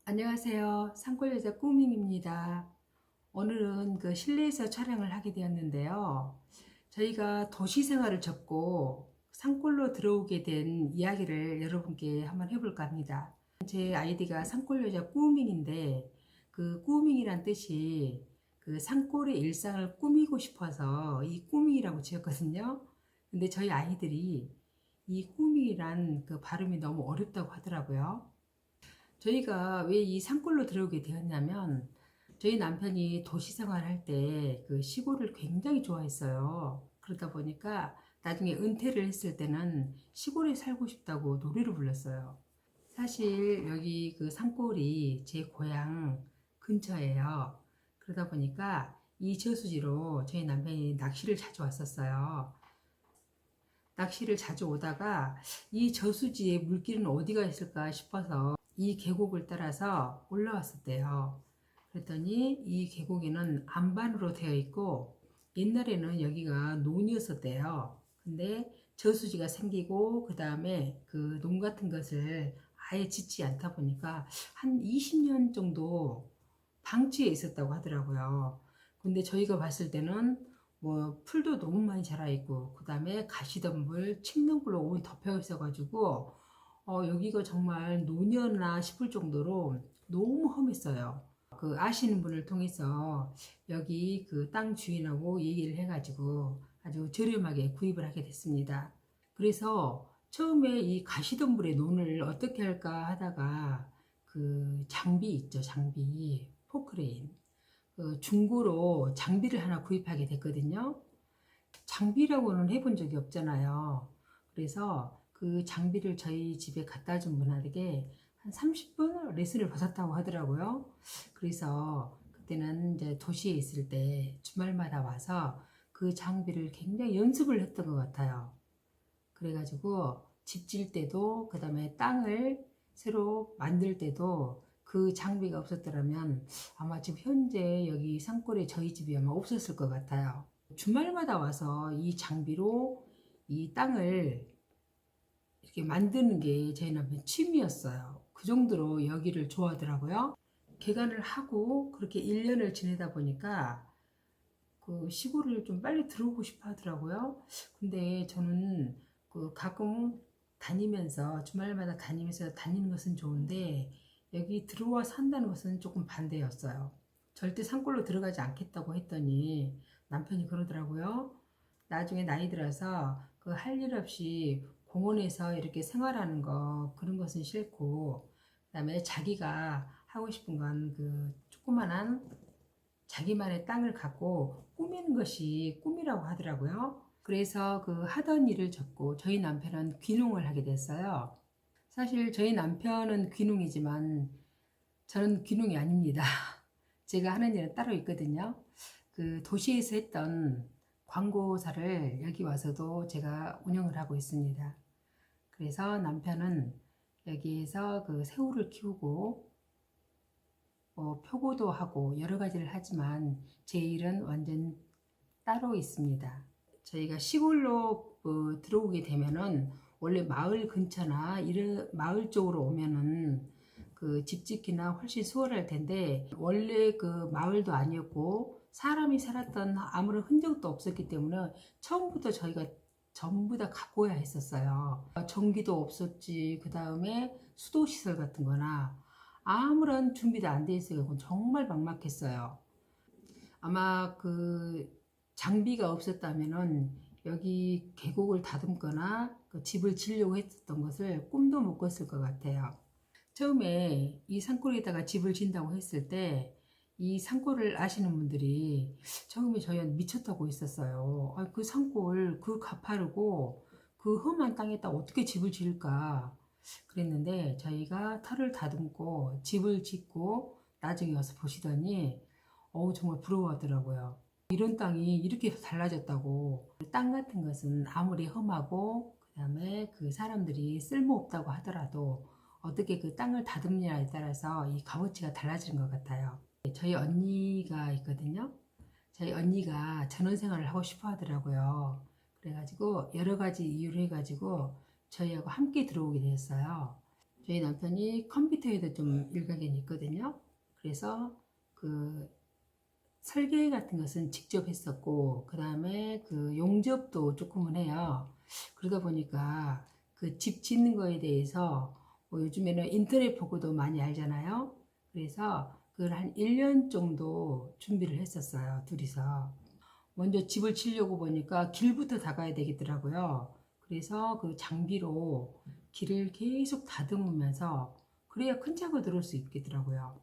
안녕하세요. 산골여자 꾸밍입니다. 오늘은 실내에서 촬영을 하게 되었는데요. 저희가 도시 생활을 접고 산골로 들어오게 된 이야기를 여러분께 한번 해볼까 합니다. 제 아이디가 산골여자 꾸밍인데 그 꾸밍이란 뜻이 그 산골의 일상을 꾸미고 싶어서 이 꾸밍이라고 지었거든요. 근데 저희 아이들이 이 꾸밍이란 그 발음이 너무 어렵다고 하더라고요. 저희가 왜 이 산골로 들어오게 되었냐면 저희 남편이 도시 생활할 때 그 시골을 굉장히 좋아했어요. 그러다 보니까 나중에 은퇴를 했을 때는 시골에 살고 싶다고 노래를 불렀어요. 사실 여기 그 산골이 제 고향 근처예요. 그러다 보니까 이 저수지로 저희 남편이 낚시를 자주 왔었어요. 낚시를 자주 오다가 이 저수지에 물길은 어디가 있을까 싶어서 이 계곡을 따라서 올라왔었대요. 그랬더니 이 계곡에는 안반으로 되어 있고 옛날에는 여기가 논이었었대요. 근데 저수지가 생기고 그 다음에 그 논 같은 것을 아예 짓지 않다 보니까 한 20년 정도 방치해 있었다고 하더라고요. 근데 저희가 봤을 때는 뭐 풀도 너무 많이 자라 있고 그 다음에 가시덤불, 침능불로 온 덮여 있어가지고 여기가 정말 노년나 싶을 정도로 너무 험했어요. 그 아시는 분을 통해서 여기 그 땅 주인하고 얘기를 해가지고 아주 저렴하게 구입을 하게 됐습니다. 그래서 처음에 이 가시덤불의 논을 어떻게 할까 하다가 그 장비 있죠, 장비. 포크레인. 그 중고로 장비를 하나 구입하게 됐거든요. 장비라고는 해본 적이 없잖아요. 그래서 그 장비를 저희 집에 갖다 준 분에게 한 30분 레슨을 받았다고 하더라고요. 그래서 그때는 이제 도시에 있을 때 주말마다 와서 그 장비를 굉장히 연습을 했던 것 같아요. 그래가지고 집 질 때도 그 다음에 땅을 새로 만들 때도 그 장비가 없었더라면 아마 지금 현재 여기 산골에 저희 집이 아마 없었을 것 같아요. 주말마다 와서 이 장비로 이 땅을 이렇게 만드는 게 저희 남편 취미였어요. 그 정도로 여기를 좋아하더라고요. 개간을 하고 그렇게 1년을 지내다 보니까 그 시골을 좀 빨리 들어오고 싶어 하더라고요. 근데 저는 그 가끔 다니면서 주말마다 다니면서 다니는 것은 좋은데 여기 들어와 산다는 것은 조금 반대였어요. 절대 산골로 들어가지 않겠다고 했더니 남편이 그러더라고요. 나중에 나이 들어서 그 할 일 없이 공원에서 이렇게 생활하는 거 그런 것은 싫고 그다음에 자기가 하고 싶은 건 그 조그만한 자기만의 땅을 갖고 꾸미는 것이 꿈이라고 하더라고요. 그래서 그 하던 일을 접고 저희 남편은 귀농을 하게 됐어요. 사실 저희 남편은 귀농이지만 저는 귀농이 아닙니다. 제가 하는 일은 따로 있거든요. 그 도시에서 했던 광고사를 여기 와서도 제가 운영을 하고 있습니다. 그래서 남편은 여기에서 그 새우를 키우고 표고도 하고 여러 가지를 하지만 제 일은 완전 따로 있습니다. 저희가 시골로 들어오게 되면은 원래 마을 근처나 이런 마을 쪽으로 오면은 그 집 짓기나 훨씬 수월할 텐데 원래 그 마을도 아니었고 사람이 살았던 아무런 흔적도 없었기 때문에 처음부터 저희가 전부 다 가꿔야 했었어요. 전기도 없었지. 그 다음에 수도시설 같은 거나 아무런 준비도 안 돼 있어요. 정말 막막했어요. 아마 그 장비가 없었다면은 여기 계곡을 다듬거나 그 집을 지으려고 했었던 것을 꿈도 못 꿨을 것 같아요. 처음에 이 산골에다가 집을 짓는다고 했을 때 이 산골을 아시는 분들이 처음에 저희한테 미쳤다고 했었어요. 아, 그 산골 그 가파르고 그 험한 땅에다 어떻게 집을 지을까 그랬는데 저희가 터를 다듬고 집을 짓고 나중에 와서 보시더니 정말 부러워하더라고요. 이런 땅이 이렇게 달라졌다고. 땅 같은 것은 아무리 험하고 그다음에 그 사람들이 쓸모없다고 하더라도 어떻게 그 땅을 다듬냐에 따라서 이 값어치가 달라지는 것 같아요. 저희 언니가 있거든요. 저희 언니가 전원생활을 하고 싶어 하더라고요. 그래가지고 여러 가지 이유로 해가지고 저희하고 함께 들어오게 됐어요. 저희 남편이 컴퓨터에도 좀 일가견이 있거든요. 그래서 그 설계 같은 것은 직접 했었고, 그 다음에 그 용접도 조금은 해요. 그러다 보니까 그 집 짓는 거에 대해서 뭐 요즘에는 인터넷 보고도 많이 알잖아요. 그래서 그걸 한 1년 정도 준비를 했었어요, 둘이서. 먼저 집을 치려고 보니까 길부터 다 가야 되겠더라고요. 그래서 그 장비로 길을 계속 다듬으면서 그래야 큰 차가 들어올 수 있겠더라고요.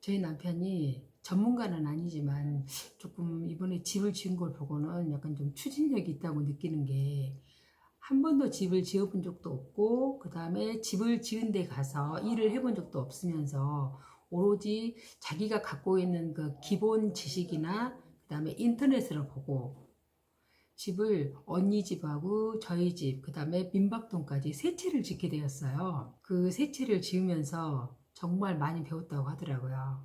저희 남편이 전문가는 아니지만 조금 이번에 집을 지은 걸 보고는 약간 좀 추진력이 있다고 느끼는 게 한 번도 집을 지어본 적도 없고 그 다음에 집을 지은 데 가서 일을 해본 적도 없으면서 오로지 자기가 갖고 있는 그 기본 지식이나 그 다음에 인터넷으로 보고 집을 언니 집하고 저희 집, 그 다음에 민박동까지 세 채를 짓게 되었어요. 그 세 채를 지으면서 정말 많이 배웠다고 하더라고요.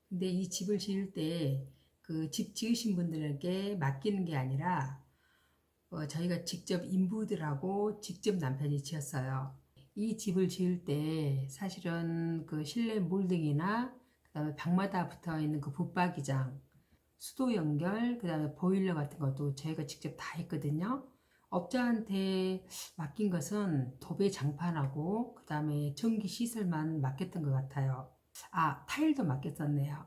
근데 이 집을 지을 때 그 집 지으신 분들에게 맡기는 게 아니라 저희가 직접 인부들하고 직접 남편이 지었어요. 이 집을 지을 때 사실은 그 실내 몰딩이나 그다음에 방마다 붙어 있는 그 붙박이장, 수도 연결, 그다음에 보일러 같은 것도 저희가 직접 다 했거든요. 업자한테 맡긴 것은 도배 장판하고 그다음에 전기 시설만 맡겼던 것 같아요. 아, 타일도 맡겼었네요.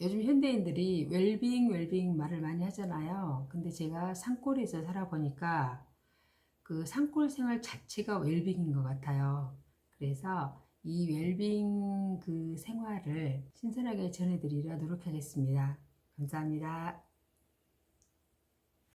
요즘 현대인들이 웰빙 말을 많이 하잖아요. 근데 제가 산골에서 살아보니까 그 산골 생활 자체가 웰빙인 것 같아요. 그래서 이 웰빙 그 생활을 신선하게 전해드리려 노력하겠습니다. 감사합니다.